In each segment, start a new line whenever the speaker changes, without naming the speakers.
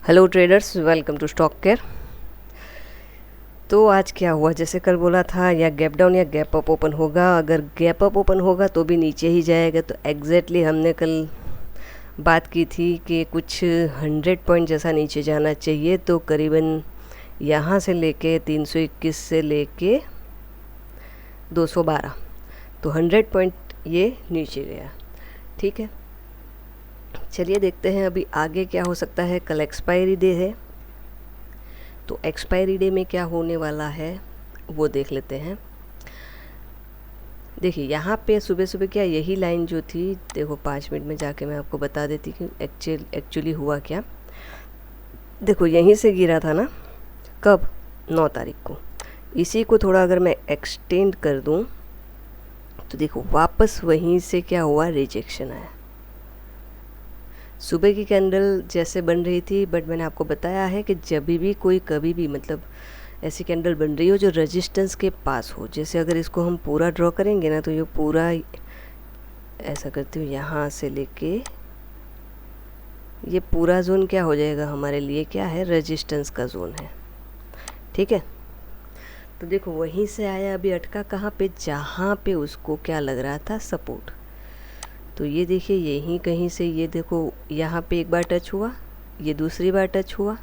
Hello traders, welcome to Stock Care. तो आज क्या हुआ, जैसे कल बोला था या गैप डाउन या गैप अप ओपन होगा। अगर गैप अप ओपन होगा तो भी नीचे ही जाएगा। तो एग्जैक्टली हमने कल बात की थी कि कुछ 100 पॉइंट जैसा नीचे जाना चाहिए। तो करीबन यहाँ से लेके 321 से लेके 212, तो 100 पॉइंट ये नीचे गया। ठीक है, चलिए देखते हैं अभी आगे क्या हो सकता है। कल एक्सपायरी डे है, तो एक्सपायरी डे में क्या होने वाला है वो देख लेते हैं। देखिए यहाँ पे सुबह सुबह क्या यही लाइन जो थी, देखो 5 मिनट में जाके मैं आपको बता देती कि एक्चुअली हुआ क्या। देखो यहीं से गिरा था ना, कब, 9 तारीख को। इसी को थोड़ा अगर मैं एक्सटेंड कर दूं तो देखो वापस वहीं से क्या हुआ, रिजेक्शन आया। सुबह की कैंडल जैसे बन रही थी, बट मैंने आपको बताया है कि जब भी कोई कभी भी मतलब ऐसी कैंडल बन रही हो जो रेजिस्टेंस के पास हो। जैसे अगर इसको हम पूरा ड्रॉ करेंगे ना, तो ये पूरा ऐसा करती हूँ, यहाँ से लेके ये पूरा जोन क्या हो जाएगा हमारे लिए, क्या है, रेजिस्टेंस का जोन है। ठीक है, तो देखो वहीं से आया, अभी अटका कहाँ पे, जहाँ पे उसको क्या लग रहा था, सपोर्ट। तो ये देखिए यहीं कहीं से, ये देखो यहाँ पे एक बार टच हुआ, ये दूसरी बार टच हुआ,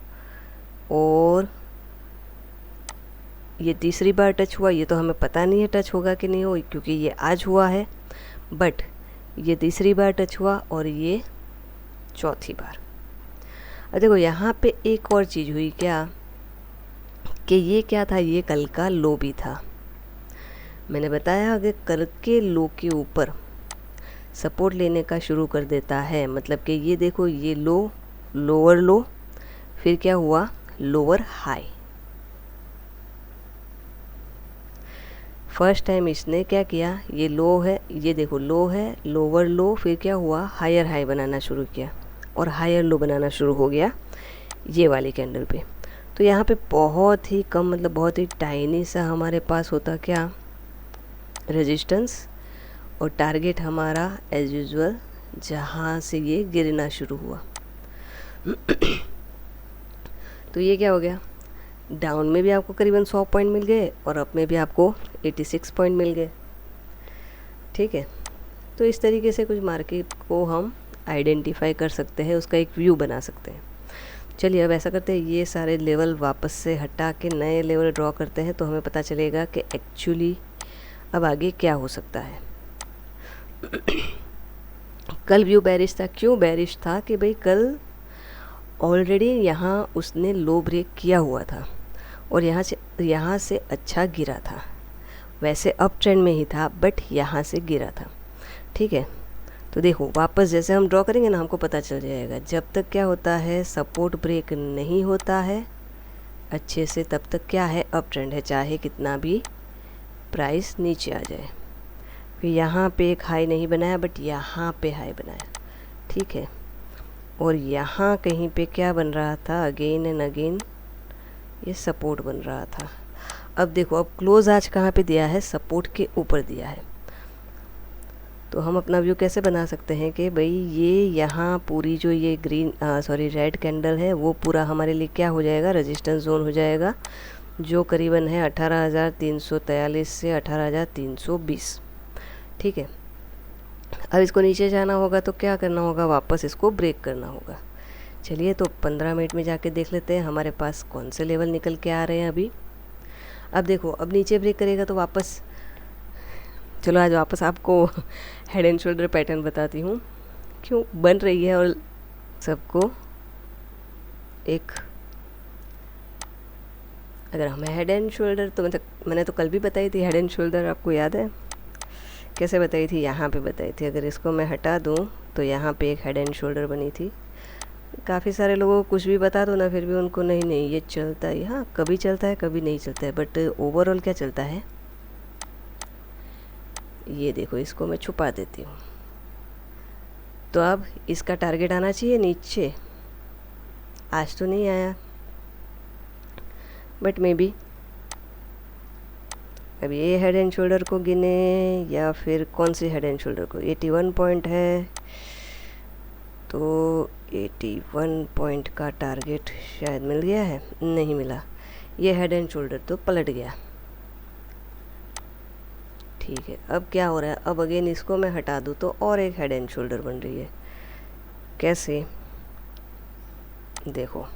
और ये तीसरी बार टच हुआ। ये तो हमें पता नहीं है टच होगा कि नहीं हो, क्योंकि ये आज हुआ है, बट ये तीसरी बार टच हुआ और ये चौथी बार। अब देखो यहाँ पे एक और चीज़ हुई क्या, कि ये क्या था, ये कल का लो भी था। मैंने बताया अगर कल के लो के ऊपर सपोर्ट लेने का शुरू कर देता है, मतलब कि ये देखो ये लो, लोअर लो, फिर क्या हुआ, लोअर हाई। फर्स्ट टाइम इसने क्या किया, ये लो है, ये देखो लो है, लोअर लो, फिर क्या हुआ, हायर हाई बनाना शुरू किया और हायर लो बनाना शुरू हो गया ये वाली कैंडल पे। तो यहाँ पे बहुत ही कम, मतलब बहुत ही टाइनी सा हमारे पास होता क्या, रेजिस्टेंस, और टारगेट हमारा एज यूजुअल जहाँ से ये गिरना शुरू हुआ। तो ये क्या हो गया, डाउन में भी आपको करीबन 100 पॉइंट मिल गए और अप में भी आपको 86 पॉइंट मिल गए। ठीक है, तो इस तरीके से कुछ मार्केट को हम आइडेंटिफाई कर सकते हैं, उसका एक व्यू बना सकते हैं। चलिए अब ऐसा करते हैं, ये सारे लेवल वापस से हटा के नए लेवल ड्रॉ करते हैं, तो हमें पता चलेगा कि एक्चुअली अब आगे क्या हो सकता है। कल व्यू बेरिश था। क्यों बेरिश था, कि भाई कल ऑलरेडी यहाँ उसने लो ब्रेक किया हुआ था और यहाँ से अच्छा गिरा था। वैसे अप ट्रेंड में ही था, बट यहाँ से गिरा था। ठीक है, तो देखो वापस जैसे हम ड्रॉ करेंगे ना, हमको पता चल जाएगा। जब तक क्या होता है, सपोर्ट ब्रेक नहीं होता है अच्छे से, तब तक क्या है, अप ट्रेंड है, चाहे कितना भी प्राइस नीचे आ जाए। फिर यहाँ पे एक हाई नहीं बनाया, बट यहाँ पे हाई बनाया। ठीक है, और यहाँ कहीं पे क्या बन रहा था, अगेन एंड अगेन ये सपोर्ट बन रहा था। अब देखो अब क्लोज आज कहाँ पे दिया है, सपोर्ट के ऊपर दिया है। तो हम अपना व्यू कैसे बना सकते हैं कि भाई ये यहाँ पूरी जो ये रेड कैंडल है, वो पूरा हमारे लिए क्या हो जाएगा, रेजिस्टेंस जोन हो जाएगा, जो करीबन है 18,343 से 18,320। ठीक है, अब इसको नीचे जाना होगा तो क्या करना होगा, वापस इसको ब्रेक करना होगा। चलिए तो 15 मिनट में जाके देख लेते हैं हमारे पास कौन से लेवल निकल के आ रहे हैं अभी। अब देखो अब नीचे ब्रेक करेगा तो वापस, चलो आज वापस आपको हेड एंड शोल्डर पैटर्न बताती हूँ क्यों बन रही है, और सबको एक, अगर हमें हेड एंड शोल्डर, तो मैंने तो कल भी बताई थी हेड एंड शोल्डर, आपको याद है कैसे बताई थी, यहाँ पे बताई थी। अगर इसको मैं हटा दूँ तो यहाँ पे एक हेड एंड शोल्डर बनी थी। काफ़ी सारे लोगों को कुछ भी बता दो ना, फिर भी उनको नहीं ये चलता है, हाँ कभी चलता है कभी नहीं चलता है, बट ओवरऑल क्या चलता है, ये देखो इसको मैं छुपा देती हूँ। तो अब इसका टारगेट आना चाहिए नीचे, आज तो नहीं आया, बट मे बी अब ये हेड एंड शोल्डर को गिने या फिर कौन सी हेड एंड शोल्डर को, 81 पॉइंट है, तो 81 पॉइंट का टारगेट शायद मिल गया है, नहीं मिला। ये हेड एंड शोल्डर तो पलट गया। ठीक है, अब क्या हो रहा है, अब अगेन इसको मैं हटा दूँ तो और एक हेड एंड शोल्डर बन रही है। कैसे, देखो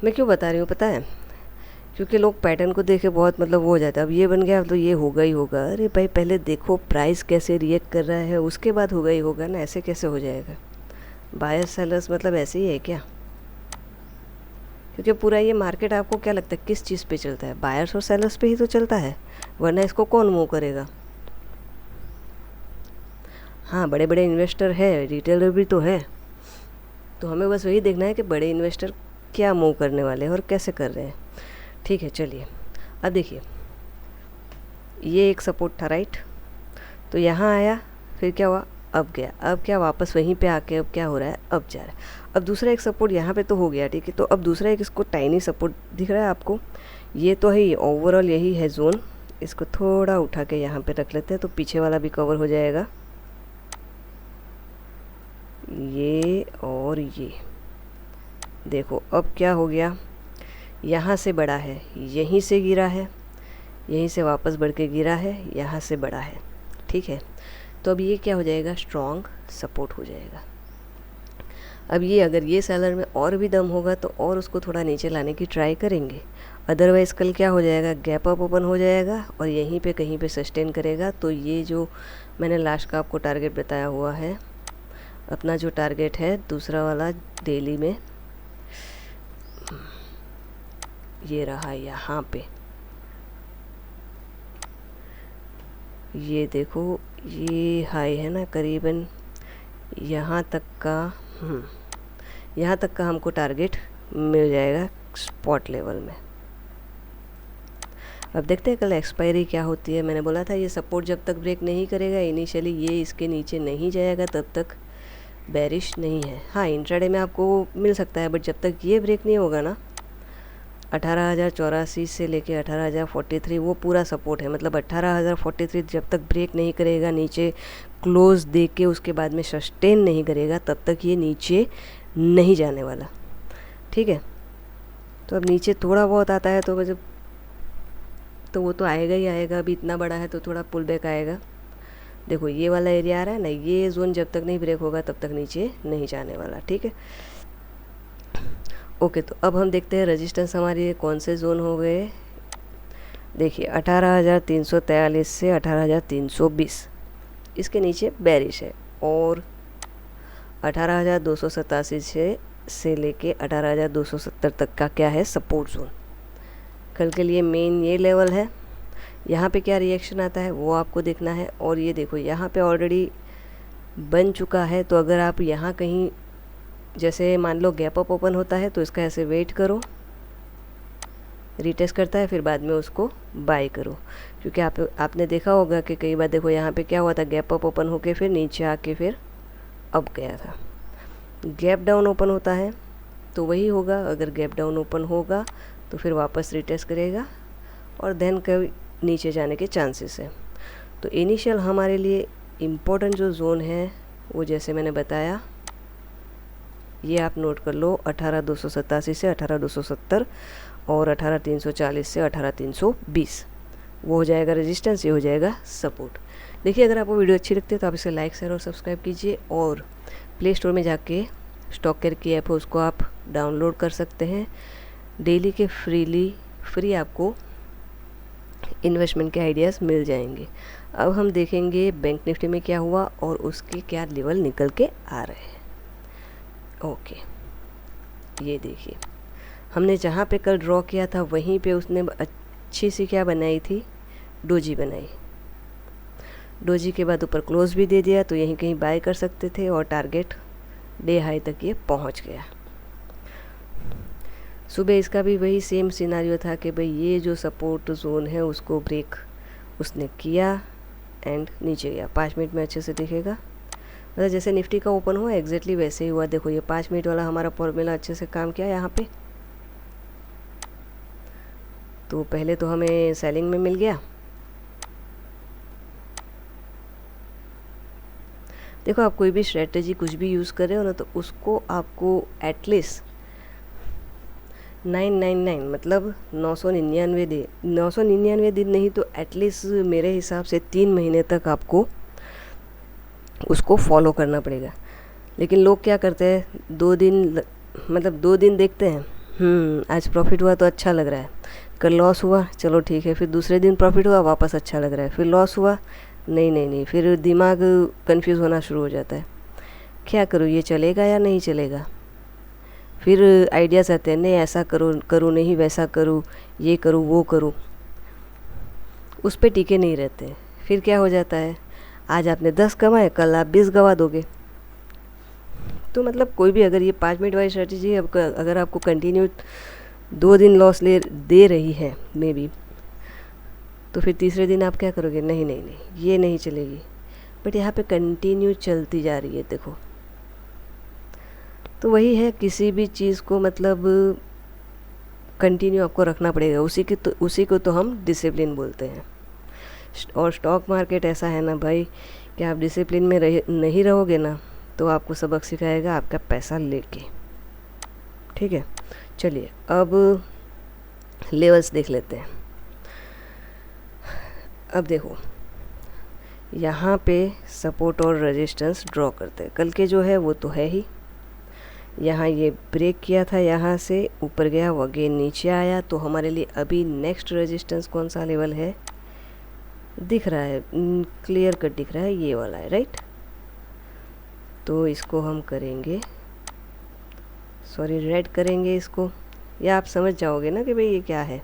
मैं क्यों बता रही हूँ पता है, क्योंकि लोग पैटर्न को देखे बहुत मतलब वो हो जाता है, अब ये बन गया अब तो ये होगा ही होगा। अरे भाई पहले देखो प्राइस कैसे रिएक्ट कर रहा है, उसके बाद होगा ही होगा ना, ऐसे कैसे हो जाएगा। बायर्स सेलर्स मतलब ऐसे ही है क्या? क्योंकि पूरा ये मार्केट आपको क्या लगता है किस चीज़ पे चलता है, बायर्स और सेलर्स पे ही तो चलता है, वरना इसको कौन मूव करेगा। हाँ बड़े बड़े इन्वेस्टर है, रिटेलर भी तो है, तो हमें बस वही देखना है कि बड़े इन्वेस्टर क्या मूव करने वाले हैं और कैसे कर रहे हैं। ठीक है चलिए, अब देखिए ये एक सपोर्ट था राइट, तो यहाँ आया, फिर क्या हुआ, अब गया, अब क्या वापस वहीं पे आके अब क्या हो रहा है, अब जा रहा है। अब दूसरा एक सपोर्ट यहाँ पे तो हो गया, ठीक है, तो अब दूसरा एक इसको टाइनी सपोर्ट दिख रहा है आपको, ये तो है ही, ओवरऑल यही है जोन। इसको थोड़ा उठा के यहाँ पे रख लेते हैं तो पीछे वाला भी कवर हो जाएगा, ये और ये। देखो अब क्या हो गया, यहाँ से बड़ा है, यहीं से गिरा है, यहीं से वापस बढ़ के गिरा है, यहाँ से बड़ा है, ठीक है। तो अब ये क्या हो जाएगा, स्ट्रॉन्ग सपोर्ट हो जाएगा। अब ये अगर ये सेलर में और भी दम होगा तो और उसको थोड़ा नीचे लाने की ट्राई करेंगे, अदरवाइज़ कल क्या हो जाएगा, गैप अप ओपन हो जाएगा और यहीं पे कहीं पे सस्टेन करेगा। तो ये जो मैंने लास्ट का आपको टारगेट बताया हुआ है, अपना जो टारगेट है दूसरा वाला डेली में, ये रहा यहाँ पे, ये देखो ये हाई है ना करीबन यहाँ तक का, यहाँ तक का हमको टारगेट मिल जाएगा स्पॉट लेवल में। अब देखते हैं कल एक्सपायरी क्या होती है। मैंने बोला था ये सपोर्ट जब तक ब्रेक नहीं करेगा, इनिशियली ये इसके नीचे नहीं जाएगा तब तक बेरिश नहीं है। हाँ इंट्राडे में आपको मिल सकता है, बट जब तक ये ब्रेक नहीं होगा ना, 18,084 से लेके 18,043 वो पूरा सपोर्ट है, मतलब 18,043 जब तक ब्रेक नहीं करेगा, नीचे क्लोज दे के उसके बाद में सस्टेन नहीं करेगा, तब तक ये नीचे नहीं जाने वाला, ठीक है। तो अब नीचे थोड़ा बहुत आता है तो मतलब तो वो तो आएगा ही आएगा, अभी इतना बड़ा है तो थोड़ा पुल बैक आएगा। देखो ये वाला एरिया आ रहा है ना, ये जोन जब तक नहीं ब्रेक होगा तब तक नीचे नहीं जाने वाला, ठीक है। ओके, तो अब हम देखते हैं रेजिस्टेंस हमारी कौन से जोन हो गए। देखिए 18,343 से 18,320 इसके नीचे बेरिश है, और 18,287 से लेके 18,270 तक का क्या है, सपोर्ट जोन। कल के लिए मेन ये लेवल है, यहाँ पे क्या रिएक्शन आता है वो आपको देखना है। और ये देखो यहाँ पे ऑलरेडी बन चुका है, तो अगर आप यहाँ कहीं जैसे मान लो गैप अप ओपन होता है तो इसका ऐसे वेट करो, रीटेस्ट करता है फिर बाद में उसको बाय करो। क्योंकि आपने देखा होगा कि कई बार देखो यहाँ पे क्या हुआ था, गैप अप ओपन होके फिर नीचे आके फिर अप गया था। गैप डाउन ओपन होता है तो वही होगा, अगर गैप डाउन ओपन होगा तो फिर वापस रीटेस्ट करेगा और देन कभी नीचे जाने के चांसेस है। तो इनिशियल हमारे लिए इम्पोर्टेंट जो जोन है वो जैसे मैंने बताया, ये आप नोट कर लो, 18,287 से 18,270 और 18,340 से 18,320 वो हो जाएगा रेजिस्टेंस, ये हो जाएगा सपोर्ट। देखिए अगर आपको वीडियो अच्छी लगती है तो आप इसे लाइक शेयर और सब्सक्राइब कीजिए, और प्ले स्टोर में जाके स्टॉक केयर की ऐप है उसको आप डाउनलोड कर सकते हैं। डेली के फ्री आपको इन्वेस्टमेंट के आइडियाज़ मिल जाएंगे। अब हम देखेंगे बैंक निफ्टी में क्या हुआ और उसके क्या लेवल निकल के आ रहे हैं। ओके, ये देखिए हमने जहाँ पे कल ड्रॉ किया था वहीं पे उसने अच्छी सी क्या बनाई थी, डोजी बनाई। डोजी के बाद ऊपर क्लोज भी दे दिया, तो यहीं कहीं बाय कर सकते थे और टारगेट डे हाई तक ये पहुँच गया। सुबह इसका भी वही सेम सिनारियो था कि भाई ये जो सपोर्ट जोन है उसको ब्रेक उसने किया एंड नीचे गया। 5 मिनट में अच्छे से दिखेगा, मतलब जैसे निफ्टी का ओपन हुआ एग्जैक्टली वैसे ही हुआ। देखो ये 5 मिनट वाला हमारा फॉर्मूला अच्छे से काम किया यहाँ पे। तो पहले तो हमें सेलिंग में मिल गया, देखो आप कोई भी स्ट्रेटजी कुछ भी यूज़ कर रहे हो ना, तो उसको आपको एटलीस्ट 999 मतलब 999 दिन नहीं तो एटलीस्ट मेरे हिसाब से 3 महीने तक आपको उसको फॉलो करना पड़ेगा। लेकिन लोग क्या करते हैं, 2 दिन देखते हैं, आज प्रॉफिट हुआ तो अच्छा लग रहा है, कल लॉस हुआ चलो ठीक है, फिर दूसरे दिन प्रॉफिट हुआ वापस अच्छा लग रहा है, फिर लॉस हुआ, नहीं नहीं नहीं, फिर दिमाग कंफ्यूज होना शुरू हो जाता है, क्या करूँ, ये चलेगा या नहीं चलेगा। फिर आइडियाज़ आते हैं, नहीं ऐसा करूँ नहीं वैसा करूँ, ये करूँ वो करूँ, उस पर टिके नहीं रहते। फिर क्या हो जाता है, आज आपने 10 कमाए, कल आप 20 गवा दोगे। तो मतलब कोई भी अगर ये 5 मिनट वाली स्ट्रेटजी अगर आपको कंटिन्यू 2 दिन लॉस दे रही है मे बी, तो फिर तीसरे दिन आप क्या करोगे, नहीं नहीं नहीं ये नहीं चलेगी, बट यहाँ पे कंटिन्यू चलती जा रही है देखो। तो वही है, किसी भी चीज़ को मतलब कंटिन्यू आपको रखना पड़ेगा, उसी को तो हम डिसिप्लिन बोलते हैं। और स्टॉक मार्केट ऐसा है ना भाई कि आप डिसिप्लिन में नहीं रहोगे ना तो आपको सबक सिखाएगा आपका पैसा लेके। ठीक है, चलिए अब लेवल्स देख लेते हैं। अब देखो यहाँ पे सपोर्ट और रेजिस्टेंस ड्रॉ करते हैं, कल के जो है वो तो है ही। यहाँ ये ब्रेक किया था, यहाँ से ऊपर गया, वो अगेन नीचे आया, तो हमारे लिए अभी नेक्स्ट रेजिस्टेंस कौन सा लेवल है दिख रहा है, क्लियर कट दिख रहा है, ये वाला है राइट। तो इसको हम करेंगे, सॉरी रेड करेंगे इसको, या आप समझ जाओगे ना कि भाई ये क्या है।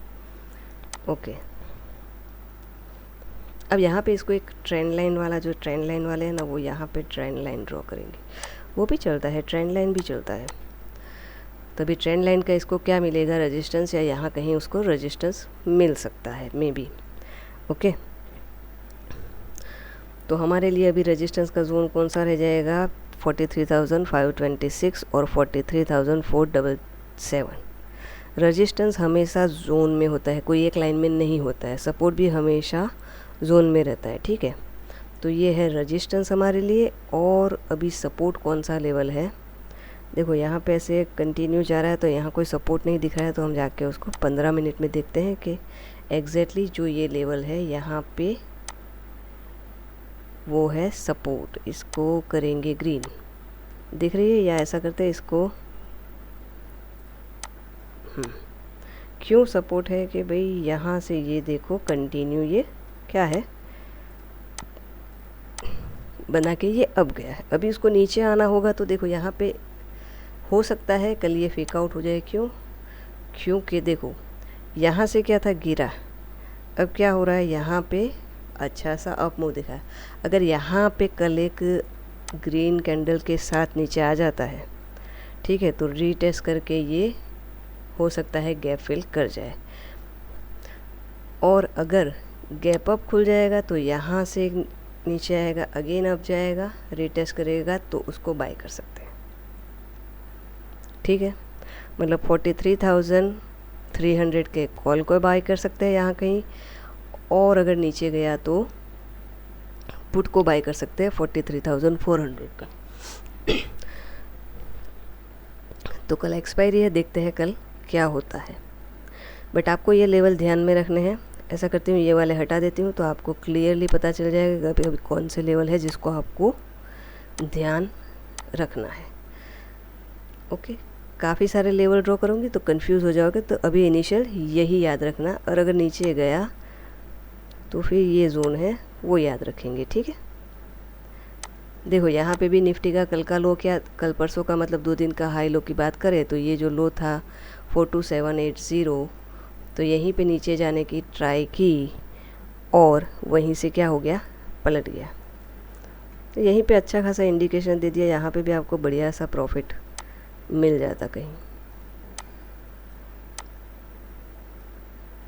ओके, अब यहाँ पे इसको एक ट्रेंड लाइन वाला, जो ट्रेंड लाइन वाले हैं ना, वो यहाँ पे ट्रेंड लाइन ड्रॉ करेंगे। वो भी चलता है, ट्रेंड लाइन भी चलता है। तभी ट्रेंड लाइन का इसको क्या मिलेगा, रेजिस्टेंस, या यहाँ कहीं उसको रेजिस्टेंस मिल सकता है मे बी। ओके, तो हमारे लिए अभी रेजिस्टेंस का जोन कौन सा रह जाएगा, 43,526 और 43,477। रेजिस्टेंस हमेशा जोन में होता है, कोई एक लाइन में नहीं होता है। सपोर्ट भी हमेशा जोन में रहता है। ठीक है, तो ये है रेजिस्टेंस हमारे लिए। और अभी सपोर्ट कौन सा लेवल है, देखो यहाँ पे ऐसे कंटिन्यू जा रहा है, तो यहाँ कोई सपोर्ट नहीं दिख रहा है, तो हम जाके उसको 15 मिनट में देखते हैं कि एग्जैक्टली जो ये लेवल है यहाँ पे वो है सपोर्ट। इसको करेंगे ग्रीन, दिख रही है, या ऐसा करते हैं इसको, क्यों सपोर्ट है कि भाई यहाँ से ये देखो कंटिन्यू ये क्या है बना के ये अब गया है। अभी इसको नीचे आना होगा, तो देखो यहाँ पे हो सकता है कल ये फेक आउट हो जाए। क्योंकि देखो यहाँ से क्या था, गिरा, अब क्या हो रहा है, यहाँ पे अच्छा सा अप मूव दिखा है। अगर यहाँ पे कल एक ग्रीन कैंडल के साथ नीचे आ जाता है, ठीक है, तो रीटेस्ट करके ये हो सकता है गैप फिल कर जाए। और अगर गैप अप खुल जाएगा तो यहाँ से नीचे आएगा, अगेन अप जाएगा, रीटेस्ट करेगा, तो उसको बाय कर सकते हैं। ठीक है, मतलब 43,300 के कॉल को बाय कर सकते हैं यहाँ कहीं, और अगर नीचे गया तो पुट को बाय कर सकते हैं 43,400 का। तो कल एक्सपायरी है, देखते हैं कल क्या होता है। बट आपको ये लेवल ध्यान में रखने हैं। ऐसा करती हूँ, ये वाले हटा देती हूँ, तो आपको क्लियरली पता चल जाएगा कि अभी कौन से लेवल है जिसको आपको ध्यान रखना है। ओके, काफ़ी सारे लेवल ड्रॉ करूँगी तो कंफ्यूज हो जाओगे, तो अभी इनिशियल यही याद रखना, और अगर नीचे गया तो फिर ये जोन है वो याद रखेंगे। ठीक है, देखो यहाँ पे भी निफ्टी का कल का लो, क्या कल परसों का मतलब 2 दिन का हाई लो की बात करें तो ये जो लो था 42780, तो यहीं पे नीचे जाने की ट्राई की और वहीं से क्या हो गया, पलट गया। तो यहीं पे अच्छा खासा इंडिकेशन दे दिया, यहाँ पे भी आपको बढ़िया सा प्रॉफिट मिल जाता कहीं।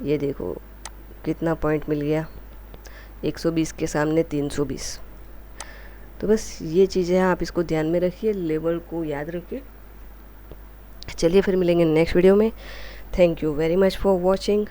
ये देखो कितना पॉइंट मिल गया, 120 के सामने 320। तो बस ये चीज़ें हैं, आप इसको ध्यान में रखिए, लेवल को याद रखिए। चलिए फिर मिलेंगे नेक्स्ट वीडियो में। Thank you very much for watching.